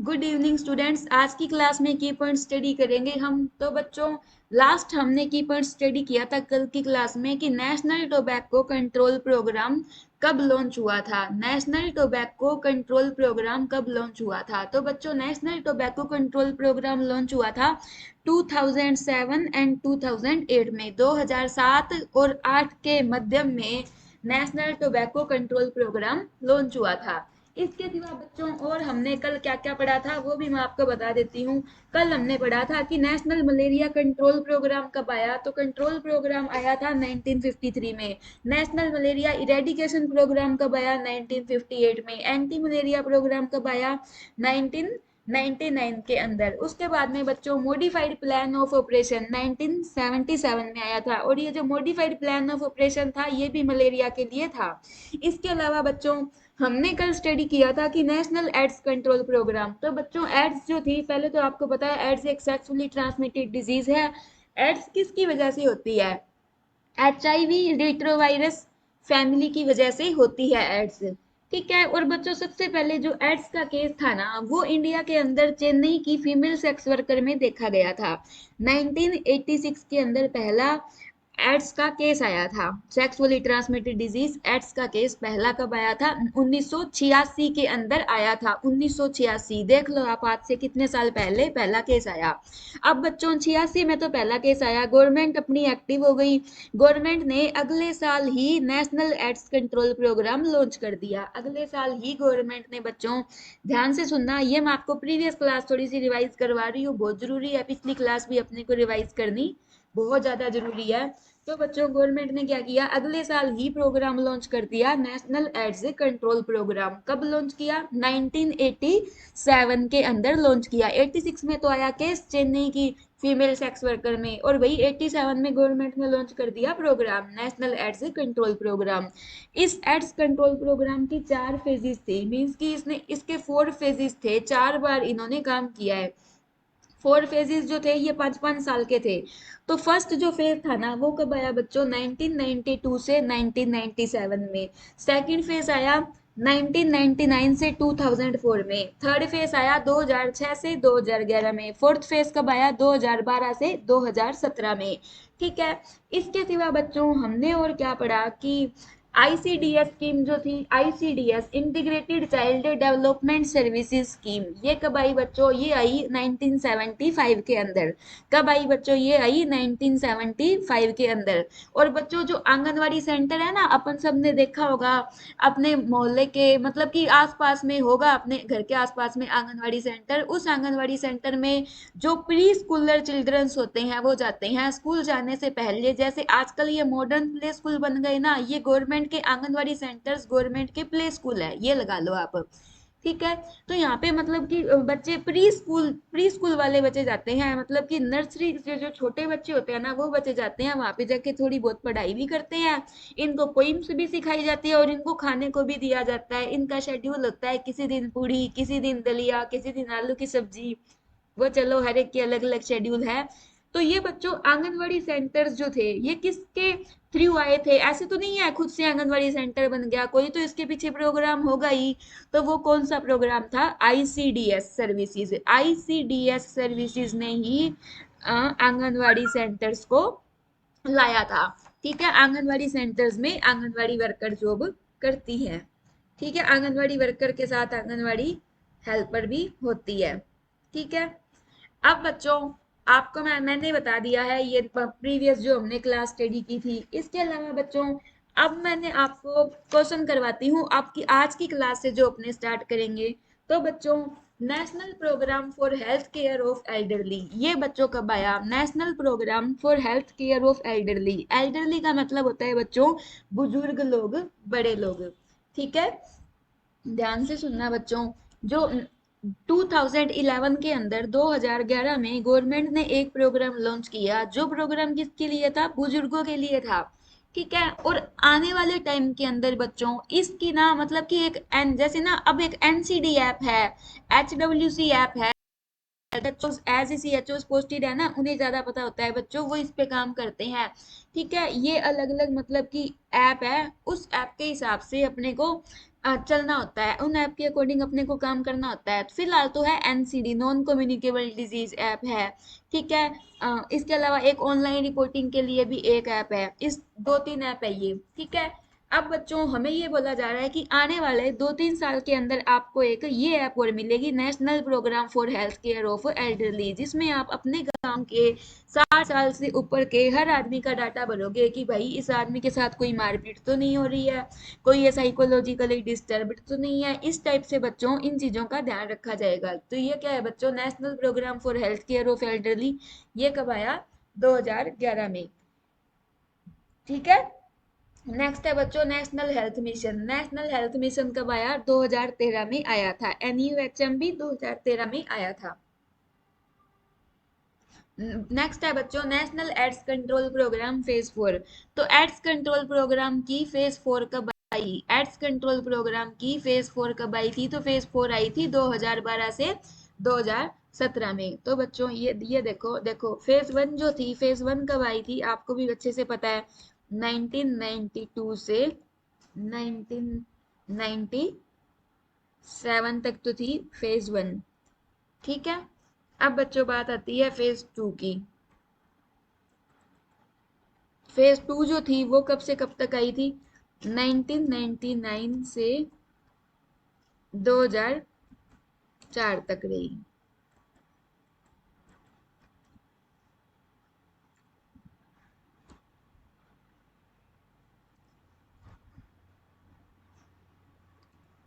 Good evening students. आज की class में की पॉइंट स्टडी करेंगे हम। तो बच्चों, लास्ट हमने की पॉइंट स्टडी किया था कल की क्लास में कि नेशनल टोबैको कंट्रोल प्रोग्राम कब लॉन्च हुआ था। नेशनल टोबैको कंट्रोल प्रोग्राम कब लॉन्च हुआ था? तो बच्चों, national tobacco control programme launch हुआ था 2007 एंड 2008 में। 2007 और 8 के मध्यम में national tobacco control programme launch हुआ था। इसके सिवा बच्चों, और हमने कल क्या क्या पढ़ा था वो भी मैं आपको बता देती हूँ। कल हमने पढ़ा था कि नेशनल मलेरिया कंट्रोल प्रोग्राम कब आया। तो कंट्रोल प्रोग्राम आया था 1953 में। नेशनल मलेरिया इरेडिकेशन प्रोग्राम कब आया? 1958 में। एंटी मलेरिया प्रोग्राम कब आया? 1999 के अंदर। उसके बाद में बच्चों, मॉडिफाइड प्लान ऑफ ऑपरेशन 1977 में आया था। और ये जो मॉडिफाइड प्लान ऑफ ऑपरेशन था ये भी मलेरिया के लिए था। इसके अलावा बच्चों, हमने कल स्टडी किया था कि नेशनल एड्स कंट्रोल प्रोग्राम। तो बच्चों, एड्स जो थी, पहले तो आपको पता है एड्स एक सेक्सुअली ट्रांसमिटेड डिजीज है। एड्स किसकी वजह से होती है? HIV रेट्रोवायरस फैमिली की वजह से होती है एड्स। ठीक है। और बच्चों, सबसे पहले जो एड्स का केस था ना, वो इंडिया के अंदर चेन्नई की फीमेल सेक्स वर्कर में देखा गया था। 1986 के अंदर पहला एड्स का केस आया था। सेक्सुअली ट्रांसमिटेड डिजीज एड्स का केस पहला कब आया था? 1986 के अंदर आया था। 1986, देख लो आप, आज से कितने साल पहले पहला केस आया। अब बच्चों, 86 में तो पहला केस आया, गवर्नमेंट अपनी एक्टिव हो गई। गवर्नमेंट ने अगले साल ही national AIDS control programme launch कर दिया। अगले साल ही गवर्नमेंट ने बच्चों, ध्यान से सुनना, ये मैं आपको प्रीवियस क्लास थोड़ी सी रिवाइज करवा रही हूँ, बहुत जरूरी है। पिछली क्लास भी अपने को रिवाइज करनी बहुत ज्यादा जरूरी है। तो बच्चों, गवर्नमेंट ने क्या किया, अगले साल ही प्रोग्राम लॉन्च कर दिया, नेशनल एड्स कंट्रोल प्रोग्राम। कब लॉन्च किया? 1987 के अंदर लॉन्च किया। 86 में तो आया केस चेन्नई की फीमेल सेक्स वर्कर में, और वही 87 में गवर्नमेंट ने लॉन्च कर दिया programme, national AIDS control programme. इस एड्स कंट्रोल प्रोग्राम की 4 फेजेस थे, मींस कि इसने इसके 4 फेजेस थे, 4 बार इन्होंने काम किया है। 4 फेजेस जो थे ये 5-5 साल के थे। तो फर्स्ट जो फेज था ना, वो कब आया बच्चों? 1992 से 1997 में। सेकंड फेज आया 1999 से 2004 में। थर्ड फेज आया 2006 से 2011 में। फोर्थ फेज कब आया? 2012 से 2017 में। ठीक है। इसके सिवा बच्चों, हमने और क्या पढ़ा कि ICDS स्कीम जो थी, ICDS integrated child development services scheme, ये कब आई बच्चों? ये आई 1975 के अंदर। कब आई बच्चों? ये आई 1975 के अंदर। और बच्चों, जो आंगनवाड़ी सेंटर है ना, अपन सब ने देखा होगा अपने मोहल्ले के, मतलब कि आसपास में होगा, अपने घर के आसपास में आंगनवाड़ी सेंटर। उस आंगनवाड़ी सेंटर में जो प्री स्कूलर चिल्ड्रंस होते हैं वो जाते हैं स्कूल जाने से पहले। जैसे आजकल ये मॉडर्न प्ले स्कूल बन गए ना, ये गवर्नमेंट के आंगनवाड़ी सेंटर्स गवर्नमेंट के प्ले स्कूल है, ये लगा लो आप। ठीक है। तो यहाँ पे मतलब कि बच्चे प्री स्कूल वाले बच्चे जाते हैं, मतलब कि नर्सरी से जो छोटे बच्चे होते हैं ना, वो बच्चे जाते हैं वहां पे, जाके थोड़ी बहुत पढ़ाई भी करते हैं। इनको पोइम्स भी सिखाई जाती है और इनको खाने को भी दिया जाता है। इनका शेड्यूल होता है, किसी दिन पूड़ी, किसी दिन दलिया, किसी दिन आलू की सब्जी। वो चलो, हर एक के अलग अलग शेड्यूल है। तो ये बच्चों, आंगनवाड़ी सेंटर्स जो थे ये किसके थ्रू आए थे? ऐसे तो नहीं है खुद से आंगनवाड़ी सेंटर बन गया, कोई तो इसके पीछे प्रोग्राम होगा ही। तो वो कौन सा प्रोग्राम था? ICDS services. ICDS सर्विसेज ने ही आंगनवाड़ी सेंटर्स को लाया था। ठीक है। आंगनवाड़ी सेंटर्स में आंगनवाड़ी वर्कर जॉब करती है। ठीक है। आंगनवाड़ी वर्कर के साथ आंगनवाड़ी हेल्पर भी होती है। ठीक है। अब बच्चों, आपको मैंने बता दिया है ये प्रीवियस जो हमने क्लास स्टडी की थी। इसके अलावा बच्चों, अब मैंने आपको क्वेश्चन करवाती हूँ आपकी आज की क्लास से जो अपने स्टार्ट करेंगे। तो बच्चों, national programme for health care of elderly, ये बच्चों कब आया? National programme for health care of elderly. Elderly का मतलब होता है बच्चों बुजुर्ग लोग, बड़े लोग। ठीक है। ध्यान से सुनना बच्चों, जो 2011 के अंदर, 2011 में गवर्नमेंट ने एक प्रोग्राम लॉन्च किया। जो प्रोग्राम किसके लिए था? बुजुर्गों के लिए था। ठीक है। और आने वाले टाइम के अंदर बच्चों, इसकी ना, मतलब कि एक एन, जैसे ना अब एक NCD ऐप है, HWC ऐप है, as C H O posted है ना, उन्हें ज्यादा पता होता है बच्चों, वो इस पे काम करते हैं। ठीक है। ये अलग अलग मतलब कि ऐप है, उस ऐप के हिसाब से अपने को चलना होता है, उन ऐप के अकॉर्डिंग अपने को काम करना होता है। फिलहाल तो है NCD, non communicable disease app है, ठीक है। इसके अलावा एक ऑनलाइन रिपोर्टिंग के लिए भी एक ऐप है। इस दो तीन ऐप है ये, ठीक है। अब बच्चों हमें ये बोला जा रहा है कि आने वाले 2-3 साल के अंदर आपको एक ये ऐप और मिलेगी, national programme for health care of elderly, जिसमें आप अपने गांव के 60 साल से ऊपर के हर आदमी का डाटा भरोगे कि भाई इस आदमी के साथ कोई मारपीट तो नहीं हो रही है, कोई ये साइकोलॉजिकली डिस्टर्ब्ड तो नहीं है। इस टाइप से बच्चों इन चीजों का ध्यान रखा जाएगा। तो ये क्या है बच्चों, national programme for health care of elderly. ये कब आया? 2011 में, ठीक है। नेक्स्ट है बच्चों national health mission. National health mission कब आया? 2013 में आया था। एनयूएचएम भी 2013 में आया था। नेक्स्ट है बच्चों national AIDS control programme phase 4। तो एड्स कंट्रोल प्रोग्राम की फेज 4 कब आई? एड्स कंट्रोल प्रोग्राम की फेज 4 कब आई थी? तो फेज 4 आई थी 2012 से 2017 में। तो बच्चों ये देखो देखो, फेज 1 जो थी, फेज 1 कब आई थी आपको भी अच्छे से पता है, 1992 से 1997 तक तो थी फेज 1, ठीक है। अब बच्चों बात आती है फेज 2 की। फेज 2 जो थी वो कब से कब तक आई थी? 1999 से 2004 तक रही।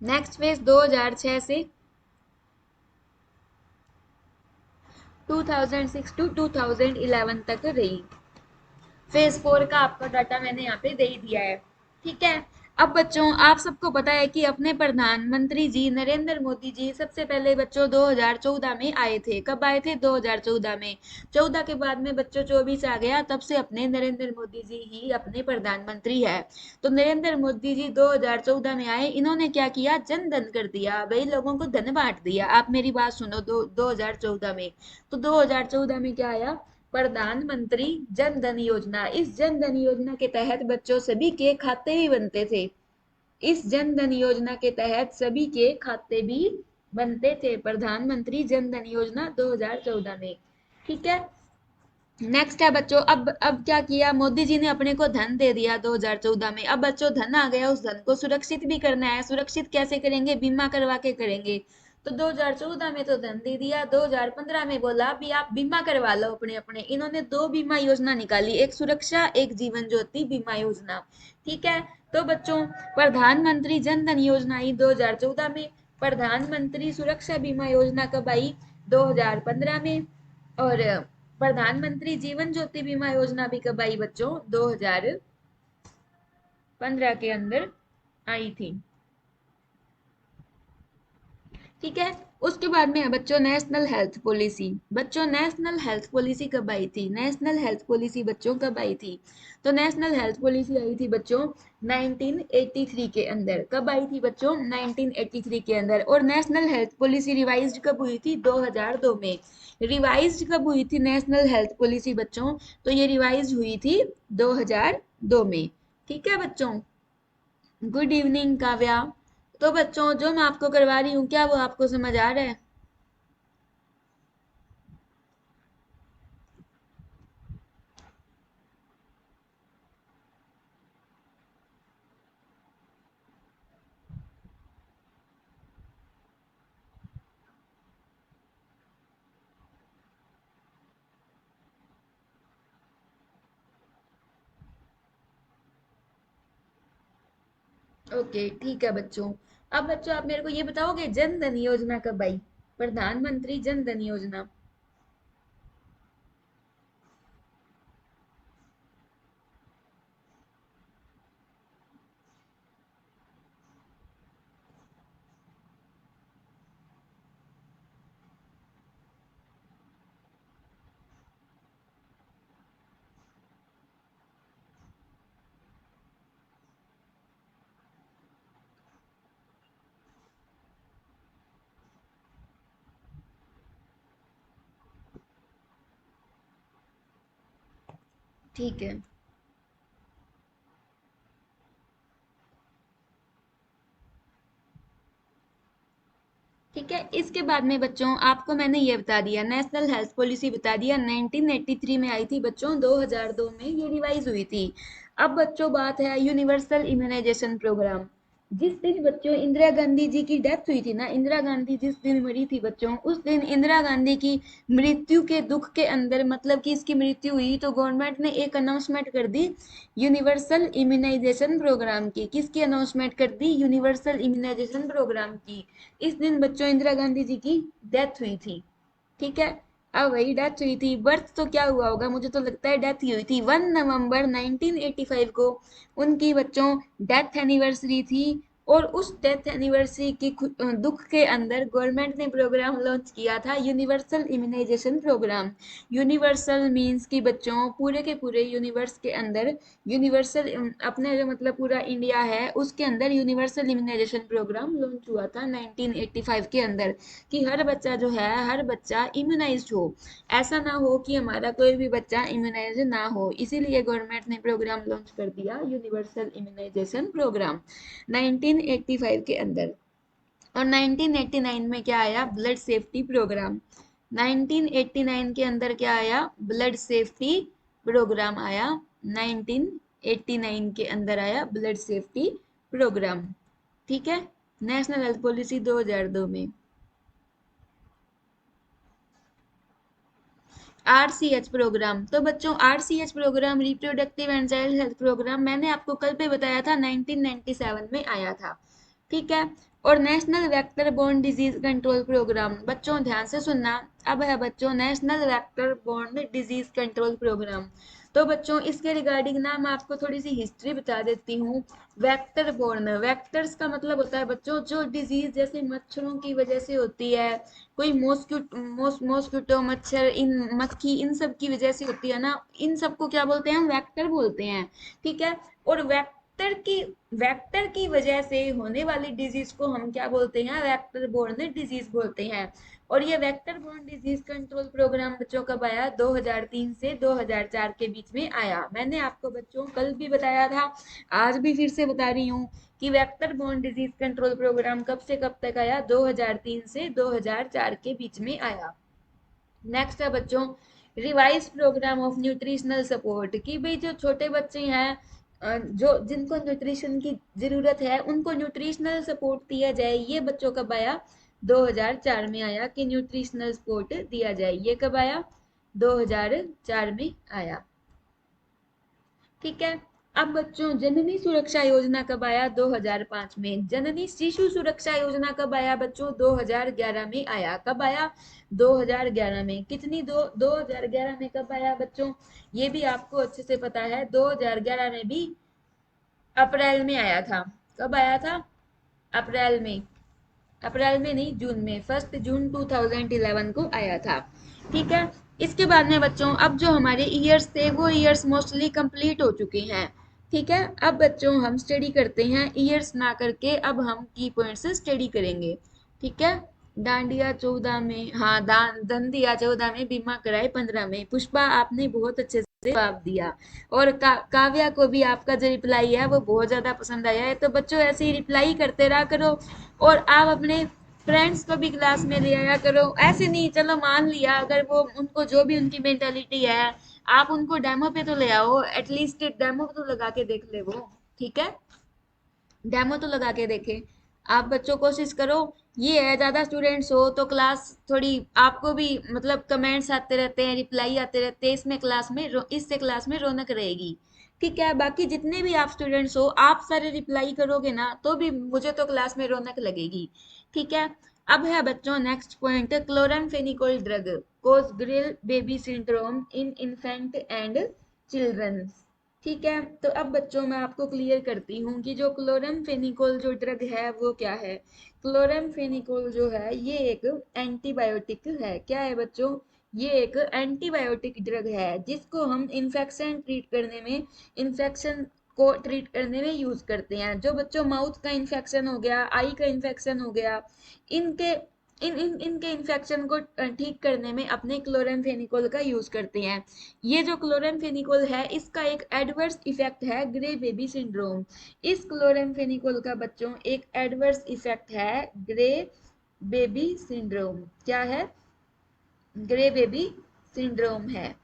नेक्स्ट फेज 2006 से 2006 टू 2011 तक रही। फेज 4 का आपका डाटा मैंने यहाँ पे दे ही दिया है, ठीक है। अब बच्चों आप सबको पता है कि अपने प्रधानमंत्री जी नरेंद्र मोदी जी सबसे पहले बच्चों 2014 में आए थे। कब आए थे? 2014 में। 14 के बाद में बच्चों 24 आ गया, तब से अपने नरेंद्र मोदी जी ही अपने प्रधानमंत्री है। तो नरेंद्र मोदी जी 2014 में आए, इन्होंने क्या किया? जन धन कर दिया भाई, लोगों को धन बांट दिया। आप मेरी बात सुनो, 2014 में, तो 2014 में क्या आया? प्रधानमंत्री जन धन योजना। इस जन धन योजना के तहत बच्चों सभी के खाते भी बनते थे। इस जन धन योजना के तहत सभी के खाते भी बनते थे, प्रधानमंत्री जन धन योजना 2014 में, ठीक है। नेक्स्ट है बच्चों, अब क्या किया मोदी जी ने? अपने को धन दे दिया 2014 में। अब बच्चों धन आ गया, उस धन को सुरक्षित भी करना है। सुरक्षित कैसे करेंगे? बीमा करवा के करेंगे। तो 2014 में तो धन दे दिया, 2015 में बोला भी आप बीमा करवा लो अपने अपने। इन्होंने दो बीमा योजना निकाली, एक सुरक्षा, एक जीवन ज्योति बीमा योजना, ठीक है। तो बच्चों प्रधानमंत्री जन धन योजना आई 2014 में, प्रधानमंत्री सुरक्षा बीमा योजना कब आई? 2015 में। और प्रधानमंत्री जीवन ज्योति बीमा योजना भी कब आई बच्चों? 2015 के अंदर आई थी, ठीक है। उसके बाद में है बच्चों नेशनल हेल्थ पॉलिसी। बच्चों नेशनल हेल्थ पॉलिसी कब आई थी? नेशनल हेल्थ पॉलिसी बच्चों कब आई थी? तो नेशनल हेल्थ पॉलिसी आई थी बच्चों 1983 के अंदर। कब आई थी बच्चों? 1983 के अंदर। और नेशनल हेल्थ पॉलिसी रिवाइज्ड कब हुई थी? 2002 में। रिवाइज्ड कब हुई थी नेशनल हेल्थ पॉलिसी बच्चों? तो ये रिवाइज हुई थी 2002 में, ठीक है बच्चों। Good evening Kavya. तो बच्चों जो मैं आपको करवा रही हूँ, क्या वो आपको समझ आ रहा है? ओके ठीक है बच्चों। अब बच्चों आप मेरे को ये बताओगे जन धन योजना कब आई? प्रधानमंत्री जन धन योजना। ठीक है। है, इसके बाद में बच्चों आपको मैंने ये बता दिया, नेशनल हेल्थ पॉलिसी बता दिया, 1983 में आई थी बच्चों, 2002 में ये रिवाइज हुई थी। अब बच्चों बात है यूनिवर्सल इम्यूनाइजेशन प्रोग्राम। जिस दिन बच्चों इंदिरा गांधी जी की डेथ हुई थी ना, इंदिरा गांधी जिस दिन मरी थी बच्चों, उस दिन इंदिरा गांधी की मृत्यु के दुख के अंदर, मतलब कि इसकी मृत्यु हुई तो गवर्नमेंट ने एक अनाउंसमेंट कर दी यूनिवर्सल इम्यूनाइजेशन प्रोग्राम की। किसकी अनाउंसमेंट कर दी? यूनिवर्सल इम्यूनाइजेशन प्रोग्राम की। इस दिन बच्चों इंदिरा गांधी जी की डेथ हुई थी। ठीक है, अब वही डेथ हुई थी, बर्थ तो क्या हुआ होगा, मुझे तो लगता है डेथ ही हुई थी। 1 नवंबर 1985 को उनकी बच्चों डेथ एनिवर्सरी थी। और उस डेथ एनिवर्सरी की दुख के अंदर गवर्नमेंट ने प्रोग्राम लॉन्च किया था, universal immunisation programme. Universal means कि बच्चों पूरे के पूरे यूनिवर्स के अंदर, यूनिवर्सल अपने जो मतलब पूरा इंडिया है उसके अंदर यूनिवर्सल इम्यूनाइजेशन प्रोग्राम लॉन्च हुआ था 1985 के अंदर, कि हर बच्चा जो है, हर बच्चा इम्यूनाइज्ड हो। ऐसा ना हो कि हमारा कोई भी बच्चा इम्यूनाइज ना हो, इसीलिए गवर्नमेंट ने प्रोग्राम लॉन्च कर दिया यूनिवर्सल इम्यूनाइजेशन प्रोग्राम 1985 के अंदर। और 1989 में क्या आया? Blood safety programme. 1989 के अंदर क्या आया? ब्लड सेफ्टी प्रोग्राम आया। 1989 के अंदर आया ब्लड सेफ्टी प्रोग्राम। ठीक है, नेशनल हेल्थ पॉलिसी 2002 में। आरसीएच प्रोग्राम, तो बच्चों RCH programme, reproductive and child health programme, मैंने आपको कल पे बताया था 1997 में आया था। ठीक है, और national vector borne disease control programme, बच्चों ध्यान से सुनना, अब है बच्चों national vector borne disease control programme. तो बच्चों इसके रिगार्डिंग ना मैं आपको थोड़ी सी हिस्ट्री बता देती हूँ। वेक्टर बोर्न, वेक्टर्स का मतलब होता है बच्चों जो डिजीज जैसे मच्छरों की वजह से होती है, कोई मॉस्किटो मच्छर, इन मक्खी, इन सब की वजह से होती है ना, इन सबको क्या बोलते हैं? हम वेक्टर बोलते हैं। ठीक है, और वेक्टर की वजह से होने वाली डिजीज को हम क्या बोलते हैं? वेक्टर बोर्न डिजीज बोलते हैं। और ये vector borne disease control programme बच्चों कब आया? 2003 से 2004 के बीच में आया। मैंने आपको बच्चों कल भी बताया था, आज भी फिर से बता रही हूँ कि vector borne disease control programme कब से कब तक आया? 2003 से 2004 के बीच में आया। नेक्स्ट है बच्चों revise programme of nutritional support, कि भाई जो छोटे बच्चे हैं, जो जिनको न्यूट्रिशन की जरूरत है, उनको न्यूट्रिशनल सपोर्ट दिया जाए। ये बच्चों कब आया? 2004 में आया कि न्यूट्रिशनल सपोर्ट दिया जाए। ये कब आया? 2004 में आया। ठीक है, अब बच्चों जननी सुरक्षा योजना कब आया? 2005 में। जननी शिशु सुरक्षा योजना कब आया बच्चों? 2011 में आया। कब आया? 2011 में। कितनी 2011 में कब आया बच्चों? ये भी आपको अच्छे से पता है, 2011 में भी अप्रैल में आया था। कब आया था? अप्रैल में। अप्रैल में नहीं, जून में, 1 जून 2011 को आया था। ठीक है, इसके बाद में बच्चों अब जो हमारे ईयर्स थे वो ईयर्स मोस्टली कंप्लीट हो चुके हैं। ठीक है, अब बच्चों हम स्टडी करते हैं ईयर्स ना करके, अब हम की पॉइंट्स स्टडी करेंगे। ठीक है, डांडिया 14 में, हाँ दंडिया 14 में, बीमा कराए 15 में। पुष्पा आपने बहुत अच्छे से जवाब दिया। और काव्या को भी आपका जो रिप्लाई है वो बहुत ज्यादा पसंद आया है। तो बच्चों ऐसे ही रिप्लाई करते रहा करो, और आप अपने फ्रेंड्स को भी क्लास में ले आया करो। ऐसे नहीं, चलो मान लिया अगर वो उनको जो भी उनकी मेंटालिटी है, आप उनको डेमो पे तो ले आओ, एटलीस्ट डेमो तो लगा के देख ले वो। ठीक है, डेमो तो लगा के देखे। आप बच्चों कोशिश करो, ये है ज्यादा स्टूडेंट्स हो तो क्लास थोड़ी आपको भी मतलब कमेंट्स आते रहते हैं, रिप्लाई आते रहते हैं, इसमें क्लास में इससे क्लास में रौनक रहेगी। ठीक है, बाकी जितने भी आप स्टूडेंट्स हो, आप सारे रिप्लाई करोगे ना तो भी मुझे तो क्लास में रौनक लगेगी। ठीक है, अब है बच्चों next point, chloramphenicol drug causes grey baby syndrome in infant and children. ठीक है, तो अब बच्चों मैं आपको क्लियर करती हूँ कि जो क्लोरामफेनिकोल जो ड्रग है वो क्या है। क्लोरामफेनिकोल जो है ये एक एंटीबायोटिक है। क्या है बच्चों? ये एक एंटीबायोटिक ड्रग है जिसको हम इन्फेक्शन को ट्रीट करने में यूज करते हैं। जो बच्चों माउथ का इन्फेक्शन हो गया, आई का इन्फेक्शन हो गया, इनके इनके इन्फेक्शन को ठीक करने में अपने क्लोरामफेनिकोल का यूज करते हैं। ये जो क्लोरामफेनिकोल है इसका एक एडवर्स इफेक्ट है ग्रे बेबी सिंड्रोम। इस क्लोरामफेनिकोल का बच्चों एक एडवर्स इफेक्ट है ग्रे बेबी सिंड्रोम क्या है? ग्रे बेबी सिंड्रोम है।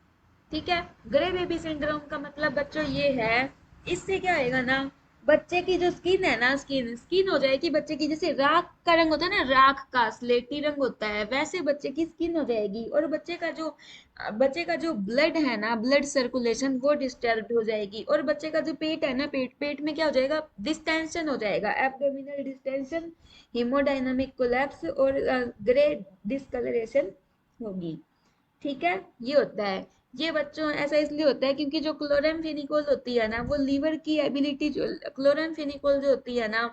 ठीक है। ग्रे बेबी सिंड्रोम का मतलब बच्चों ये है, इससे क्या होएगा ना, बच्चे की जो स्किन है ना, स्किन स्किन हो जाएगी बच्चे की, जैसे राख का रंग होता है ना, राख का स्लेटी रंग होता है, वैसे बच्चे की स्किन हो जाएगी। और बच्चे का जो ब्लड है ना, ब्लड सर्कुलेशन वो डिस्टर्ब हो जाएगी। और बच्चे का जो पेट है ना, पेट पेट में क्या हो जाएगा, डिस्टेंशन हो जाएगा, एब्डोमिनल डिस्टेंशन, हीमोडायनामिक कोलैप्स और ग्रे डिस्कलरेशन होगी। ठीक है। ये होता है। ये बच्चों ऐसा इसलिए होता है क्योंकि जो क्लोरामफेनिकोल होती है ना, वो लीवर की एबिलिटी, जो क्लोरामफेनिकोल जो होती है ना,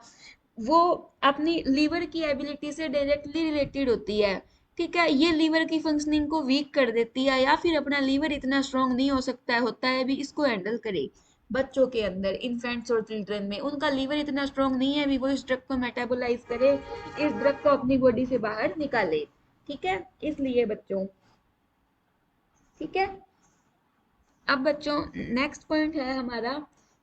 वो अपनी लीवर की एबिलिटी से डायरेक्टली रिलेटेड होती है। ठीक है। ये लीवर की फंक्शनिंग को वीक कर देती है, या फिर अपना लीवर इतना स्ट्रांग नहीं हो सकता है, होता है भी इसको हैंडल करे। बच्चों के अंदर, इन्फेंट्स और चिल्ड्रन में उनका लीवर इतना स्ट्रांग नहीं है भी वो इस ड्रग को मेटाबोलाइज करे, इस ड्रग को अपनी बॉडी से बाहर निकाले। ठीक है। इसलिए बच्चों, ठीक है। अब बच्चों नेक्स्ट पॉइंट है हमारा,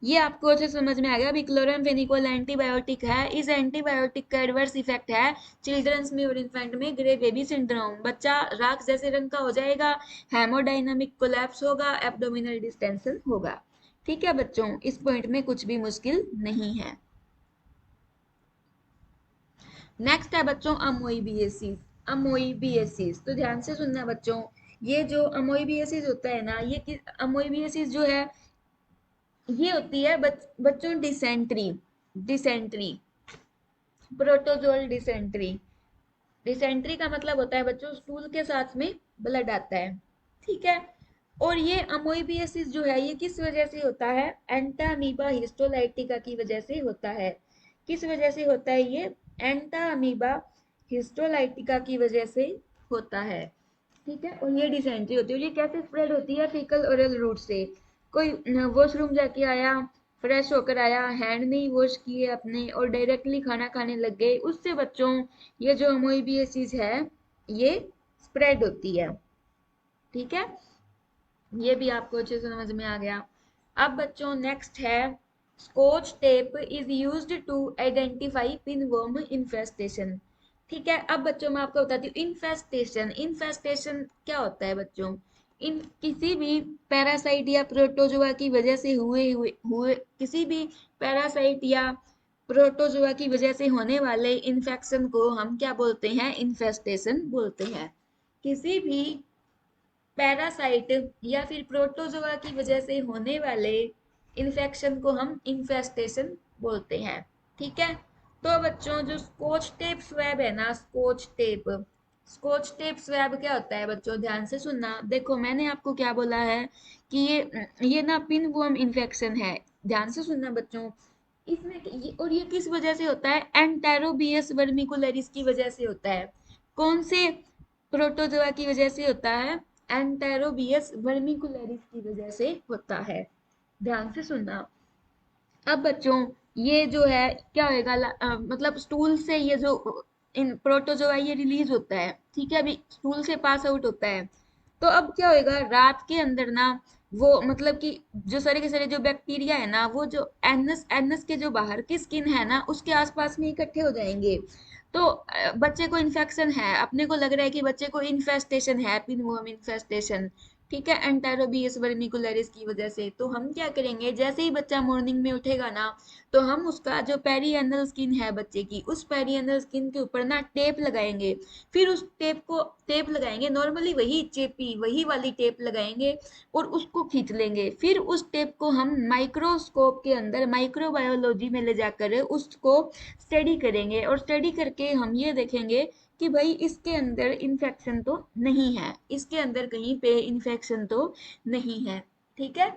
ये आपको अच्छे समझ में आ गया। अभी क्लोरामफेनिकोल एंटीबायोटिक है, इस एंटीबायोटिक का एडवर्स इफेक्ट है चिल्ड्रंस में और इन्फेंट में ग्रे बेबी सिंड्रोम। बच्चा राख जैसे रंग का हो जाएगा, हेमोडायनामिक कोलैप्स होगा, एब्डोमिनल डिस्टेंशन होगा। ठीक है बच्चों, इस पॉइंट में कुछ भी मुश्किल नहीं है। नेक्स्ट है बच्चों अमोइबिएसिस। अमोइबिएसिस तो ध्यान से सुनना बच्चों, ये जो अमोइबिएसिस होता है ना, अमोइबिएसिस जो है, ये होती है बच्चों dysentery. Dysentery, protozoal dysentery. Dysentery का मतलब होता है बच्चों स्टूल के साथ में ब्लड आता है। ठीक है। और ये अमोइबियसिस जो है, ये किस वजह से होता है, एंटामीबा हिस्टोलाइटिका की वजह से होता है। किस वजह से होता है ये, एंटामीबा हिस्टोलाइटिका की वजह से होता है। ठीक है। और ये डिसेंट्री होती है। और ये कैसे स्प्रेड होती है, फीकल ओरल रूट से। कोई वॉशरूम जाके आया, फ्रेश होकर आया, हैंड नहीं वॉश किए अपने और डायरेक्टली खाना खाने लग गए, उससे बच्चों ये जो अमोइबियसिस है ये स्प्रेड होती है। ठीक है। ये भी आपको अच्छे से समझ में आ गया। अब बच्चों नेक्स्ट है, scotch tape is used to identify pinworm infestation. ठीक है। अब बच्चों मैं आपको बताती हूँ, इन्फेस्टेशन, इन्फेस्टेशन क्या होता है बच्चों, इन किसी भी पैरासाइट या प्रोटोजोआ की वजह से हुए हुए हुए किसी भी पैरासाइट या प्रोटोजोआ की वजह से होने वाले इन्फेक्शन को हम क्या बोलते हैं, इन्फेस्टेशन बोलते हैं। किसी भी पैरासाइट या फिर प्रोटोजोआ की वजह से होने वाले इन्फेक्शन को हम इन्फेस्टेशन बोलते हैं। ठीक है। तो बच्चों जो स्कॉच टेप स्वैब है ना, scotch tape, scotch tape swab क्या होता है बच्चों, ध्यान से सुनना। देखो मैंने आपको क्या बोला है कि ये ना पिन वर्म इन्फेक्शन है। ध्यान से सुनना बच्चों, इसमें और ये किस वजह से होता है, एंटेरोबियस वर्मिकुलरिस की वजह से होता है। कौन से प्रोटोजोआ की वजह से होता है, एंटेरोबियस वर्मिकुलरिस की वजह से होता है। ध्यान से सुनना। अब बच्चों ये जो है क्या होएगा, मतलब स्टूल से ये जो इन प्रोटोजोआ ये रिलीज होता है। ठीक है। अभी स्टूल से पास आउट होता है, तो अब क्या होएगा, रात के अंदर ना वो मतलब कि जो सारे के सारे जो बैक्टीरिया है ना, वो जो एनस एनस के जो बाहर की स्किन है ना, उसके आसपास में इकट्ठे हो जाएंगे। तो बच्चे को इन्फेक्शन है, अपने को लग रहा है कि बच्चे को इन्फेस्टेशन है, पिनवर्म इन्फेस्टेशन। ठीक है। एंटेरोबियस वर्मिकुलरिस की वजह से। तो हम क्या करेंगे, जैसे ही बच्चा मॉर्निंग में उठेगा ना, तो हम उसका जो पेरिएनल स्किन है बच्चे की, उस पेरिएनल स्किन के ऊपर ना टेप लगाएंगे। फिर उस टेप लगाएंगे, नॉर्मली वही चेपी वही वाली टेप लगाएंगे और उसको खींच लेंगे। फिर उस टेप को हम माइक्रोस्कोप के अंदर माइक्रोबायोलॉजी में ले जाकर उसको स्टडी करेंगे, और स्टडी करके हम ये देखेंगे कि भाई इसके अंदर इन्फेक्शन तो नहीं है, इसके अंदर कहीं पे इन्फेक्शन तो नहीं है। ठीक है।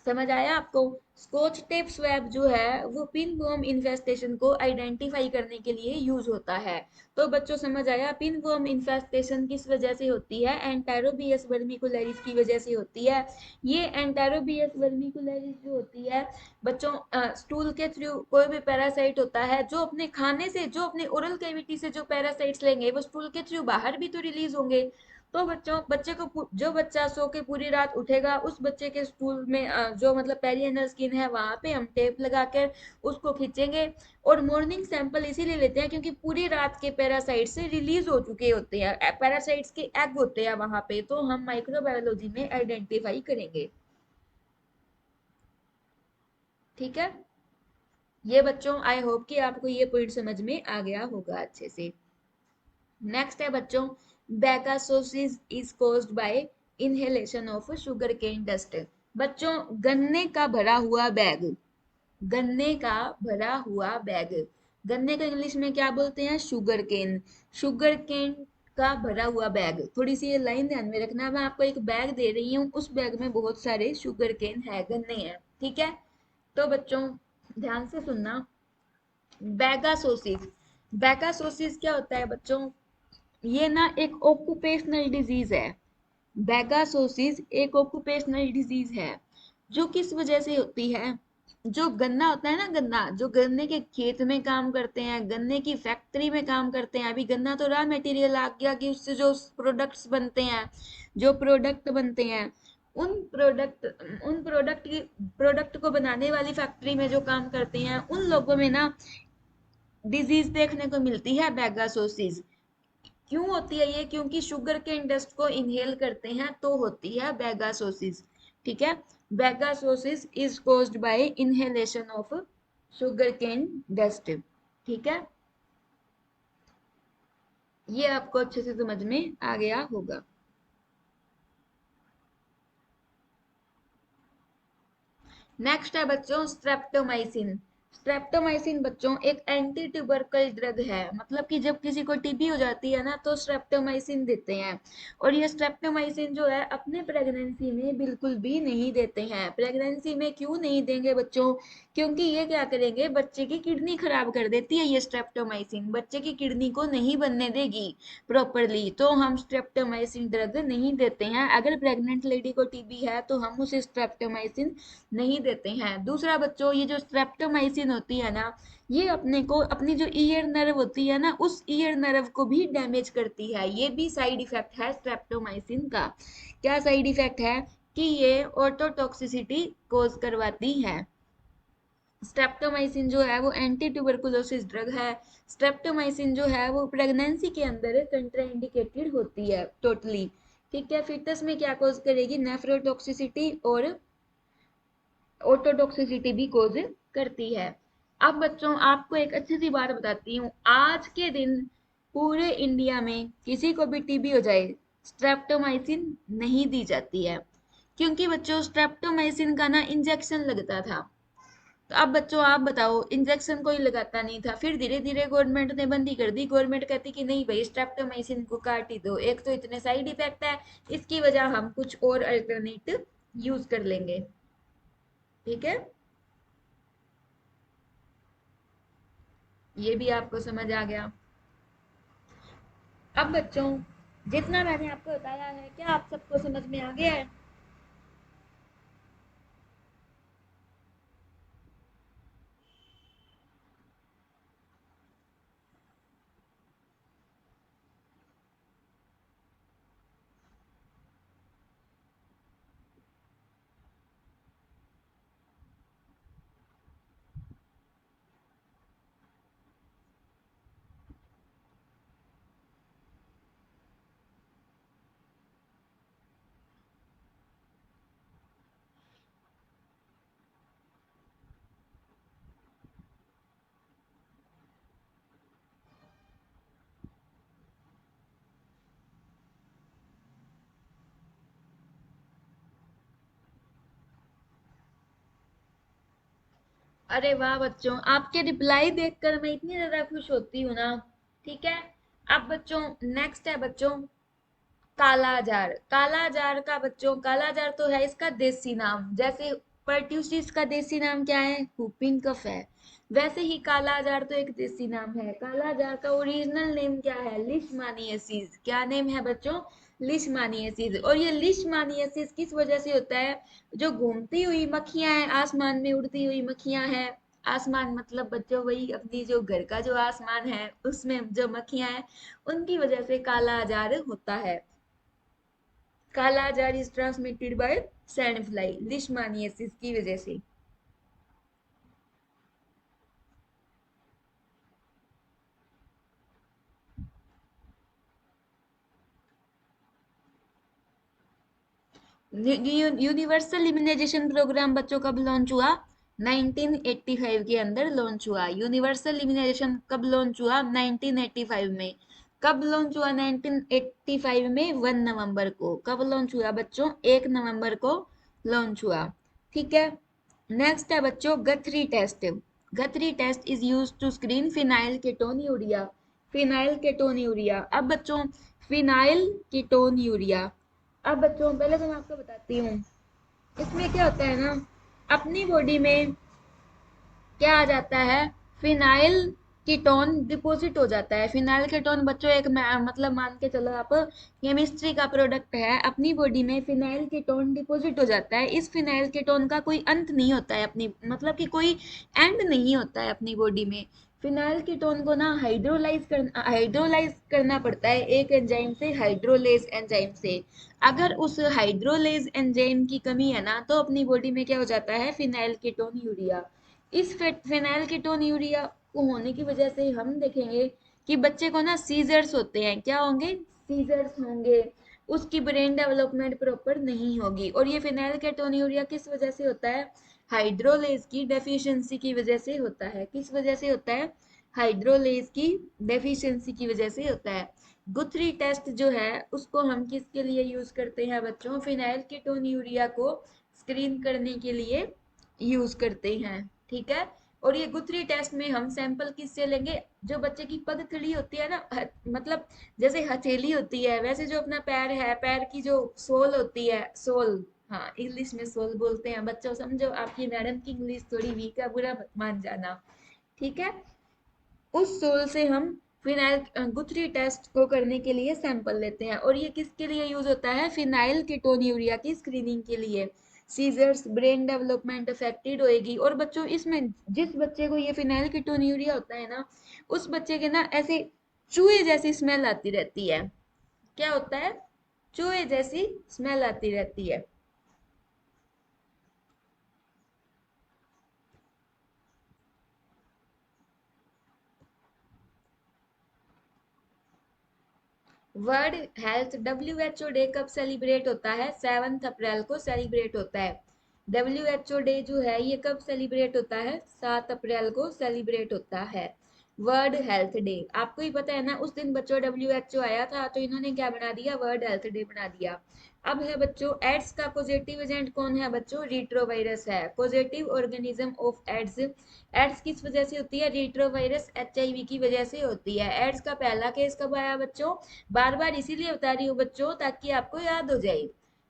समझ आया आपको। स्कॉच टेप स्वैब जो है वो पिनवर्म इन्फेस्टेशन को आइडेंटिफाई करने के लिए यूज होता है। तो बच्चों समझ आया, पिनवर्म इन्फेस्टेशन किस वजह से होती है, एंटेरोबियस वर्मिकुलरिस की वजह से होती है। ये एंटेरोबियस वर्मिकुलरिस जो होती है बच्चों, स्टूल के थ्रू कोई भी पैरासाइट होता है जो अपने खाने से, जो अपने ओरल कैविटी से जो पैरासाइट्स लेंगे वो स्टूल के थ्रू बाहर भी तो रिलीज होंगे। तो बच्चों बच्चे को जो बच्चा सो के पूरी रात उठेगा, उस बच्चे के स्टूल में जो मतलब पेरियनल स्किन स्किन है वहां पे हम टेप लगाकर उसको खींचेंगे। और मॉर्निंग सैंपल इसीलिए लेते हैं क्योंकि पूरी रात के पैरासाइट से रिलीज हो चुके होते हैं, पैरासाइट्स के एग होते हैं वहां पे, तो हम माइक्रोबायोलॉजी में आइडेंटिफाई करेंगे। ठीक है, ये बच्चों आई होप कि आपको ये पॉइंट समझ में आ गया होगा अच्छे से। नेक्स्ट है बच्चों, bagassosis is caused by inhalation of sugar cane dust. बच्चों गन्ने का भरा हुआ बैग, गन्ने का भरा हुआ बैग, गन्ने को इंग्लिश में क्या बोलते हैं, शुगर केन। शुगर केन का भरा हुआ बैग, थोड़ी सी ये लाइन ध्यान में रखना, मैं आपको एक बैग दे रही हूँ, उस बैग में बहुत सारे शुगर केन है, गन्ने हैं, ठीक है। तो बच्चों ध्यान से सुनना, बैगासोसिस, बैगासोसिस क्या होता है बच्चों, ये ना एक ऑक्यूपेशनल डिजीज है। बैगासोसिस एक ऑक्यूपेशनल डिजीज है जो किस वजह से होती है, जो गन्ना होता है ना, गन्ना जो गन्ने के खेत में काम करते हैं, गन्ने की फैक्ट्री में काम करते हैं, अभी गन्ना तो रॉ मटेरियल आ गया कि उससे जो प्रोडक्ट्स बनते हैं, जो प्रोडक्ट बनते हैं, उन प्रोडक्ट को बनाने वाली फैक्ट्री में जो काम करते हैं उन लोगों में ना डिजीज देखने को मिलती है, बैगासोसिस। क्यों होती है ये, क्योंकि शुगर के डस्ट को इनहेल करते हैं तो होती है बैगासोसिस। ठीक है, bagassosis is caused by inhalation of sugar cane dust. ठीक है, ये आपको अच्छे से समझ में आ गया होगा। नेक्स्ट है बच्चों स्ट्रेप्टोमाइसिन। स्ट्रेप्टोमाइसिन बच्चों एक एंटी ट्यूबरकल ड्रग है, मतलब कि जब किसी को टीबी हो जाती है ना तो स्ट्रेप्टोमाइसिन देते हैं। और ये स्ट्रेप्टोमाइसिन जो है अपने प्रेगनेंसी में बिल्कुल भी नहीं देते हैं। प्रेगनेंसी में क्यों नहीं देंगे बच्चों, क्योंकि ये क्या करेंगे, बच्चे की किडनी खराब कर देती है, ये स्ट्रेप्टोमाइसिन बच्चे की किडनी को नहीं बनने देगी प्रॉपरली, तो हम स्ट्रेप्टोमाइसिन ड्रग नहीं देते हैं। अगर प्रेग्नेंट लेडी को टीबी है तो हम उसे स्ट्रेप्टोमाइसिन नहीं देते हैं। दूसरा बच्चों, ये जो स्ट्रेप्टोमाइसिन होती है ना, ये अपने को अपनी जो ईयर नर्व होती है ना, उस ईयर नर्व को भी डैमेज करती है। ये भी साइड इफेक्ट है स्ट्रेप्टोमाइसिन का। क्या साइड इफेक्ट है, कि ये ऑटोटॉक्सिसिटी कोज करवाती है। स्ट्रेप्टोमाइसिन जो है वो एंटी ट्यूबरकुलोसिस ड्रग है। स्ट्रेप्टोमाइसिन जो है वो प्रेगनेंसी के अंदर कंट्राइंडिकेटेड होती है टोटली। ठीक है, फिटस में क्या कोज करेगी, नेफ्रोटॉक्सिसिटी और ऑटोटॉक्सिसिटी भी कोज करती है। अब बच्चों आपको एक अच्छी सी बात बताती हूँ, आज के दिन पूरे इंडिया में किसी को भी टीबी हो जाए स्ट्रेप्टोमाइसिन नहीं दी जाती है, क्योंकि बच्चों स्ट्रेप्टोमाइसिन का ना इंजेक्शन लगता था। तो अब बच्चों आप बताओ, इंजेक्शन कोई लगाता नहीं था, फिर धीरे धीरे गवर्नमेंट ने बंदी कर दी। गवर्नमेंट कहती कि नहीं भाई स्ट्रेप्टोमाइसिन को काट ही दो, एक तो इतने साइड इफेक्ट है, इसकी वजह हम कुछ और अल्टरनेटिव यूज कर लेंगे। ठीक है, ये भी आपको समझ आ गया। अब बच्चों जितना मैंने आपको बताया है, क्या आप सबको समझ में आ गया है। अरे वाह बच्चों, आपके रिप्लाई देखकर मैं इतनी ज्यादा खुश होती हूँ ना। ठीक है, अब बच्चों नेक्स्ट है बच्चों काला जार। काला जार का बच्चों, काला जार तो है इसका देसी नाम, जैसे परट्यूसिस का देसी नाम क्या है, whooping कफ है, वैसे ही काला जार तो एक देसी नाम है। काला जार का ओरिजिनल नेम क्या है, लिशमानियासिस। क्या नेम है बच्चों, लिशमानियासिस। और ये लिशमानियासिस किस वजह से होता है, जो घूमती हुई मक्खियां हैं, आसमान में उड़ती हुई मक्खियां हैं, आसमान मतलब बच्चों वही अपनी जो घर का जो आसमान है उसमें जो मक्खियां हैं, उनकी वजह से काला आजार होता है। Kala azar is transmitted by sand fly, leishmaniasis की वजह से। यूनिवर्सल इम्यूनाइजेशन प्रोग्राम बच्चों कब लॉन्च हुआ? 1985 के अंदर लॉन्च हुआ। यूनिवर्सल इम्यूनाइजेशन कब लॉन्च हुआ? 1985 में। कब लॉन्च हुआ? 1985 में 1 नवंबर को। कब लॉन्च हुआ बच्चों? 1 नवंबर को लॉन्च हुआ। ठीक है। नेक्स्ट है बच्चों Guthrie test. Guthrie test is use to screen phenylketonuria. Phenylketonuria. अब बच्चों फिनाइल कीटोन यूरिया, अब बच्चों पहले तो मैं आपको बताती हूँ इसमें क्या होता है ना, अपनी बॉडी में क्या आ जाता है, फिनाइल कीटोन डिपोजिट हो जाता है। फिनाइल कीटोन बच्चों एक मतलब मान के चलो आप केमिस्ट्री का प्रोडक्ट है, अपनी बॉडी में फिनाइल कीटोन डिपोजिट हो जाता है। इस फिनाइल कीटोन का कोई अंत नहीं होता है अपनी, मतलब कि कोई एंड नहीं होता है अपनी बॉडी में। फिनाइल कीटोन को ना हाइड्रोलाइज करना पड़ता है एक एंजाइम से, हाइड्रोलेज एंजाइम से। अगर उस हाइड्रोलेज एंजाइम की कमी है ना, तो अपनी बॉडी में क्या हो जाता है, फिनाइल कीटोन यूरिया। इस फिनाइल कीटोन यूरिया को होने की वजह से हम देखेंगे कि बच्चे को ना सीजर्स होते हैं। क्या होंगे? सीजर्स होंगे। उसकी ब्रेन डेवलपमेंट प्रॉपर नहीं होगी। और ये फिनाइल कीटोन यूरिया किस वजह से होता है? हाइड्रोलेज की डेफिशिएंसी की वजह से होता है। किस वजह से होता है? हाइड्रोलेज की डेफिशिएंसी की वजह से होता है। गुथरी टेस्ट जो है उसको हम किसके लिए यूज करते हैं बच्चों? फिनाइल कीटोन यूरिया को स्क्रीन करने के लिए यूज करते हैं। ठीक है। और ये गुथरी टेस्ट में हम सैंपल किससे लेंगे? जो बच्चे की पगथड़ी होती है ना, मतलब जैसे हथेली होती है, वैसे जो अपना पैर है, पैर की जो सोल होती है, सोल, हाँ इंग्लिश में सोल बोलते हैं बच्चों, समझो आपकी मैडम की इंग्लिश थोड़ी वीक है, बुरा मत मान जाना। ठीक है। उस सोल से हम फिनाइल गुथरी टेस्ट को करने के लिए सैंपल लेते हैं। और ये किसके लिए यूज होता है? फिनाइल कीटोन यूरिया की स्क्रीनिंग के लिए। सीजर्स, ब्रेन डेवलपमेंट अफेक्टेड होएगी। और बच्चों इसमें जिस बच्चे को ये फिनाइल कीटोन यूरिया होता है ना, उस बच्चे के ना ऐसे चूहे जैसी स्मेल आती रहती है। क्या होता है? चूहे जैसी स्मेल आती रहती है। वर्ल्ड हेल्थ WHO डे कब सेलिब्रेट होता है? 7 अप्रैल को सेलिब्रेट होता है। WHO डे जो है ये कब सेलिब्रेट होता है? 7 अप्रैल को सेलिब्रेट होता है। वर्ल्ड हेल्थ डे आपको ही पता है ना, उस दिन बच्चों WHO आया था, तो इन्होंने क्या बना दिया? वर्ल्ड हेल्थ डे बना दिया। अब है बच्चों एड्स का पॉजिटिव एजेंट कौन है बच्चों? रिट्रोवायरस है। Positive organism of AIDS. AIDS किस वजह से होती है? रिट्रोवायरस HIV की वजह से होती है। एड्स का पहला केस कब आया बच्चों? बार बार इसीलिए बता रही हूँ बच्चों ताकि आपको याद हो जाए।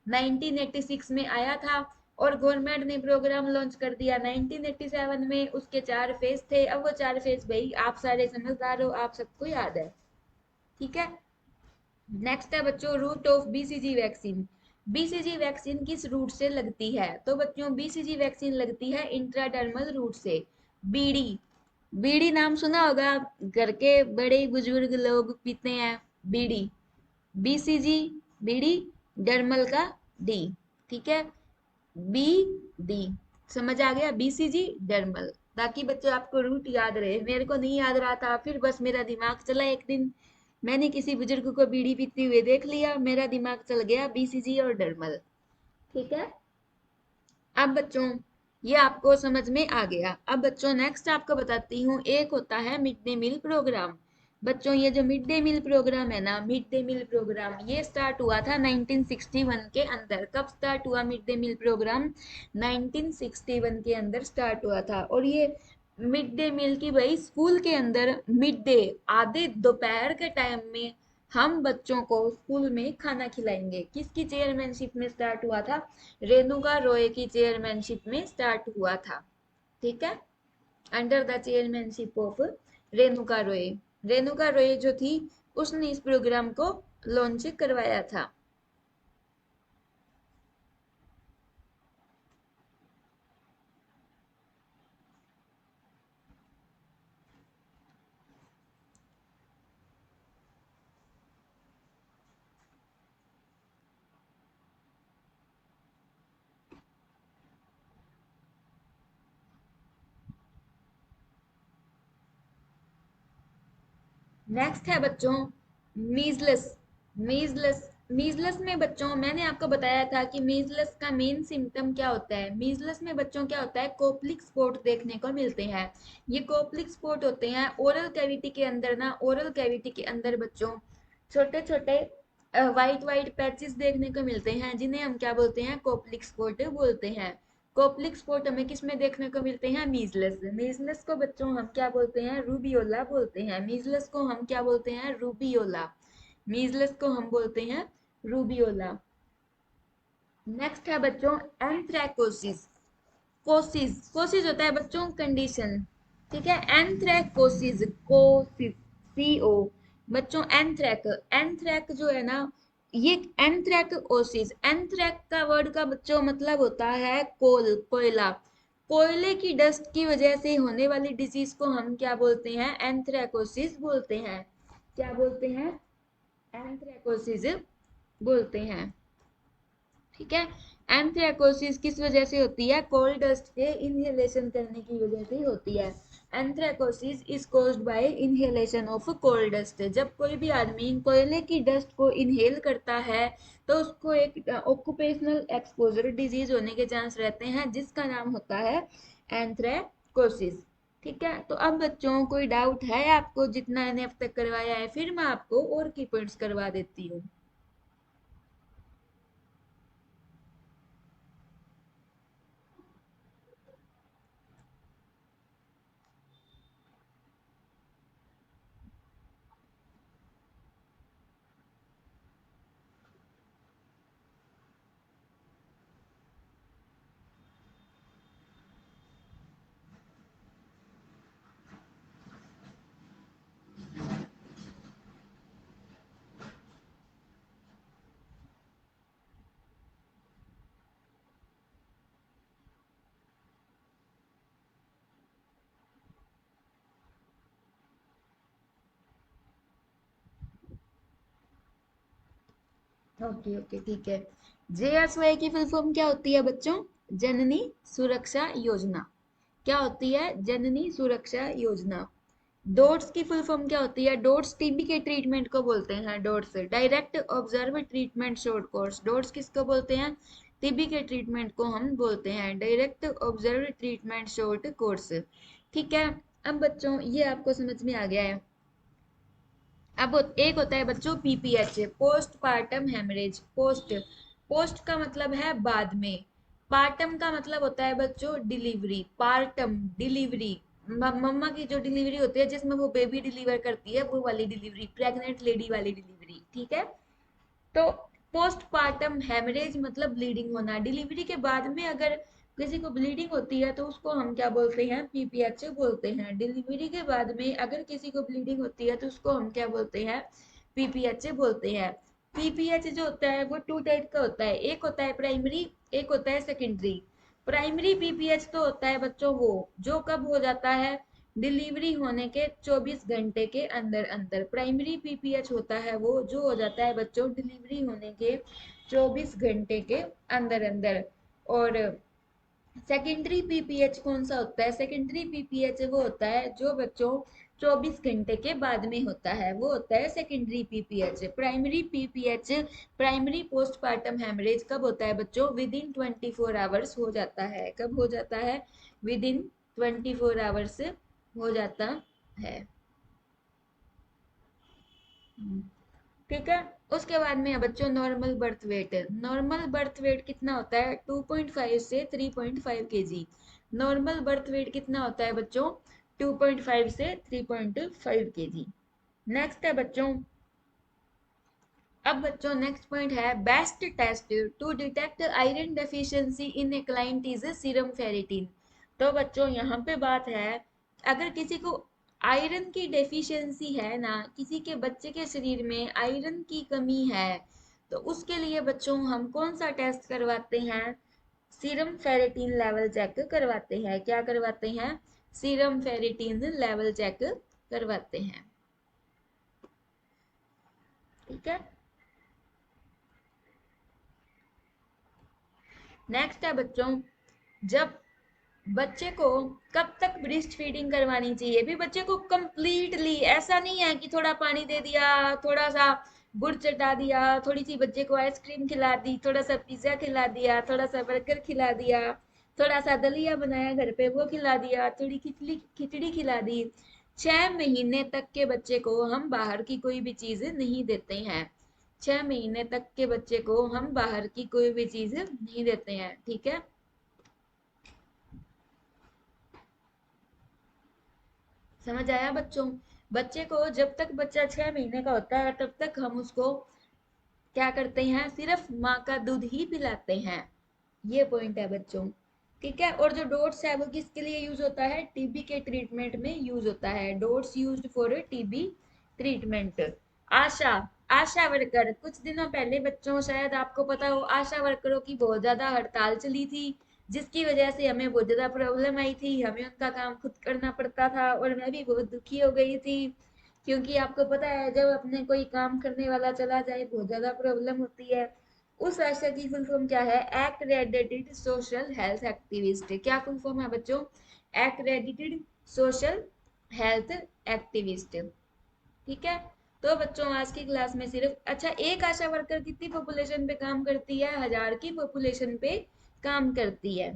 1986 में आया था और गवर्नमेंट ने प्रोग्राम लॉन्च कर दिया 1987 में। उसके 4 फेज थे। अब वो 4 फेज भाई आप सारे समझदार हो, आप सबको याद है। ठीक है। नेक्स्ट है बच्चों route of BCG vaccine. BCG vaccine किस रूट से लगती है? तो बच्चों BCG वैक्सीन लगती है इंट्राडर्मल रूट से। बीडी, बीड़ी नाम सुना होगा, घर के बड़े बुजुर्ग लोग पीते हैं बीड़ी। BCG बीड़ी, डर्मल का डी। ठीक है। बी डी, समझ आ गया? BCG dermal. ताकि बच्चों आपको रूट याद रहे। मेरे को नहीं याद रहा था, फिर बस मेरा दिमाग चला एक दिन, मैंने किसी बुजुर्ग को बीड़ी पीते हुए देख लिया, मेरा दिमाग चल गया BCG और डर्मल। ठीक है। अब बच्चों ये आपको समझ में आ गया। अब बच्चों नेक्स्ट आपको बताती हूँ, एक होता है मिड डे मील प्रोग्राम। बच्चों ये जो मिड डे मील प्रोग्राम है ना, मिड डे मील प्रोग्राम ये स्टार्ट हुआ था 1961 के अंदर। कब स्टार्ट हुआ मिड डे मील प्रोग्राम? 1961 के अंदर स्टार्ट हुआ था। और ये मिड डे मील की भाई स्कूल के अंदर मिड डे, आधे दोपहर के टाइम में हम बच्चों को स्कूल में खाना खिलाएंगे। किसकी चेयरमैनशिप में स्टार्ट हुआ था? रेणुका रॉय की चेयरमैनशिप में स्टार्ट हुआ था। ठीक है। Under the chairmanship of Renuka Roy. Renuka Roy जो थी उसने इस प्रोग्राम को लॉन्च करवाया था। नेक्स्ट है बच्चों मीजल्स। मीजल्स मीजल्स में बच्चों मैंने आपको बताया था कि मीजल्स का मेन सिम्टम क्या होता है। मीजल्स में बच्चों क्या होता है, कोप्लिक स्पॉट देखने को मिलते हैं। ये कोप्लिक स्पॉट होते हैं ओरल कैविटी के अंदर ना, ओरल कैविटी के अंदर बच्चों छोटे छोटे वाइट वाइट पैचेस देखने को मिलते हैं, जिन्हें हम क्या बोलते हैं, कोप्लिक स्पॉट बोलते हैं। कोप्लिक स्पॉट हमें किस में देखने को मिलते हैं, मीजल्स। मीजल्स को बच्चों हम क्या बोलते हैं, रूबियोला बोलते हैं। मीजल्स को हम क्या बोलते हैं, रूबियोला। मीजल्स को हम बोलते हैं रूबियोला। नेक्स्ट है बच्चों एंथ्रैकोसिस। कोसिस, कोसिस होता है बच्चों कंडीशन, ठीक है। एंथ्रैकोसिस, कोसिस, CO। बच्चों एंथ्रैक, एंथ्रैक जो है ना, ये एंथ्रैकोसिस, एंथ्रैक का वर्ड का बच्चों मतलब होता है कोल, कोयला। कोयले की डस्ट की वजह से होने वाली डिजीज को हम क्या बोलते हैं, एंथ्रैकोसिस बोलते हैं। क्या बोलते हैं, एंथ्रैकोसिस बोलते हैं, ठीक है। एंथ्रैकोसिस किस वजह से होती है, कोल डस्ट के इनहेलेशन करने की वजह से होती है। Anthracosis is caused by inhalation of coal dust. जब कोई भी आदमी कोयले की डस्ट को इनहेल करता है तो उसको एक ऑक्यूपेशनल एक्सपोजर डिजीज होने के चांस रहते हैं, जिसका नाम होता है एंथ्रैकोसिस, ठीक है। तो अब बच्चों कोई डाउट है आपको, जितना मैंने अब तक करवाया है, फिर मैं आपको और की पॉइंट्स करवा देती हूँ। ओके ओके ठीक है। JSY की फुल फॉर्म क्या होती है बच्चों, जननी सुरक्षा योजना। क्या होती है, जननी सुरक्षा योजना। डोट्स की फुल फॉर्म क्या होती है, डोट्स टीबी के ट्रीटमेंट को बोलते हैं। Dots direct observe treatment short course. Dots किसको बोलते हैं, टीबी के ट्रीटमेंट को हम बोलते हैं direct observe treatment short course, ठीक है। अब बच्चों ये आपको समझ में आ गया है। अब एक होता है बच्चों PPH, post partum haemorrhage. Post, post का मतलब है बाद में, पार्टम का मतलब होता है बच्चों डिलीवरी। पार्टम डिलीवरी, मम्मा की जो डिलीवरी होती है जिसमें वो बेबी डिलीवर करती है, वो वाली डिलीवरी, प्रेग्नेंट लेडी वाली डिलीवरी, ठीक है। तो पोस्टपार्टम हेमरेज मतलब ब्लीडिंग होना। डिलीवरी के बाद में अगर किसी को ब्लीडिंग होती है तो उसको हम क्या बोलते हैं, PPH बोलते हैं। डिलीवरी के बाद में अगर किसी को ब्लीडिंग होती है तो उसको हम क्या बोलते हैं, PPH बोलते हैं। PPH जो होता है वो टू टाइप का होता है, एक होता है प्राइमरी, एक होता है सेकेंडरी। प्राइमरी PPH तो होता है बच्चों वो जो कब हो जाता है, डिलीवरी होने के 24 घंटे के अंदर अंदर। प्राइमरी PPH होता है वो जो हो जाता है बच्चों डिलीवरी होने के 24 घंटे के अंदर अंदर। और सेकेंडरी PPH कौन सा होता है, सेकेंडरी PPH वो होता है जो बच्चों 24 घंटे के बाद में होता है, वो होता है secondary PPH। Primary PPH, primary postpartum haemorrhage कब होता है बच्चों, विद इन 24 आवर्स हो जाता है। कब हो जाता है, विद इन 24 आवर्स हो जाता है, ठीक है। उसके बाद में है बच्चों normal birth weight. Normal birth weight कितना होता है, 2.5 से 3.5 kg। नॉर्मल बर्थ वेट कितना होता है बच्चों, 2.5 से 3.5 kg। नेक्स्ट है बच्चों, अब बच्चों नेक्स्ट पॉइंट है best test to detect iron deficiency in a client is serum ferritin. तो बच्चों यहाँ पे बात है, अगर किसी को आयरन की डेफिशिएंसी है ना, किसी के बच्चे के शरीर में आयरन की कमी है, तो उसके लिए बच्चों हम कौन सा टेस्ट करवाते हैं, सीरम फेरिटिन लेवल चेक करवाते हैं। क्या करवाते हैं, सीरम फेरिटिन लेवल चेक करवाते हैं, ठीक है। नेक्स्ट है बच्चों, जब बच्चे को कब तक ब्रेस्ट फीडिंग करवानी चाहिए, भी बच्चे को कंप्लीटली, ऐसा नहीं है कि थोड़ा पानी दे दिया, थोड़ा सा गुड़ चटा दिया, थोड़ी सी बच्चे को आइसक्रीम खिला दी, थोड़ा सा पिज्जा खिला दिया, थोड़ा सा बर्गर खिला दिया, थोड़ा सा दलिया बनाया घर पे वो खिला दिया, थोड़ी खिचड़ी खिचड़ी खिला दी। 6 महीने तक के बच्चे को हम बाहर की कोई भी चीज नहीं देते हैं। 6 महीने तक के बच्चे को हम बाहर की कोई भी चीज नहीं देते हैं, ठीक है। समझ आया बच्चों? बच्चे को जब तक बच्चा 6 महीने का होता है तब तक हम उसको क्या करते हैं, सिर्फ माँ का दूध ही पिलाते हैं। ये पॉइंट है बच्चों, ठीक है। और जो डोट्स है वो किसके लिए यूज होता है, टीबी के ट्रीटमेंट में यूज होता है। Dots used for TB treatment. Asha, Asha worker, कुछ दिनों पहले बच्चों शायद आपको पता हो आशा वर्करों की बहुत ज्यादा हड़ताल चली थी, जिसकी वजह से हमें बहुत ज्यादा प्रॉब्लम आई थी, हमें उनका काम खुद करना पड़ता था और मैं भी बहुत दुखी हो गई थी। क्योंकि आपको पता है जब अपने कोई काम करने वाला चला जाए बहुत ज्यादा प्रॉब्लम होती है। उस आशा की फुल फॉर्म क्या है, एक्रेडिटेड सोशल हेल्थ एक्टिविस्ट। क्या फुल फॉर्म है बच्चों, एक्रेडिटेड सोशल हेल्थ एक्टिविस्ट, ठीक है। तो बच्चों आज की क्लास में सिर्फ, अच्छा, एक आशा वर्कर कितनी पॉपुलेशन पे काम करती है, 1000 की पॉपुलेशन पे काम करती है।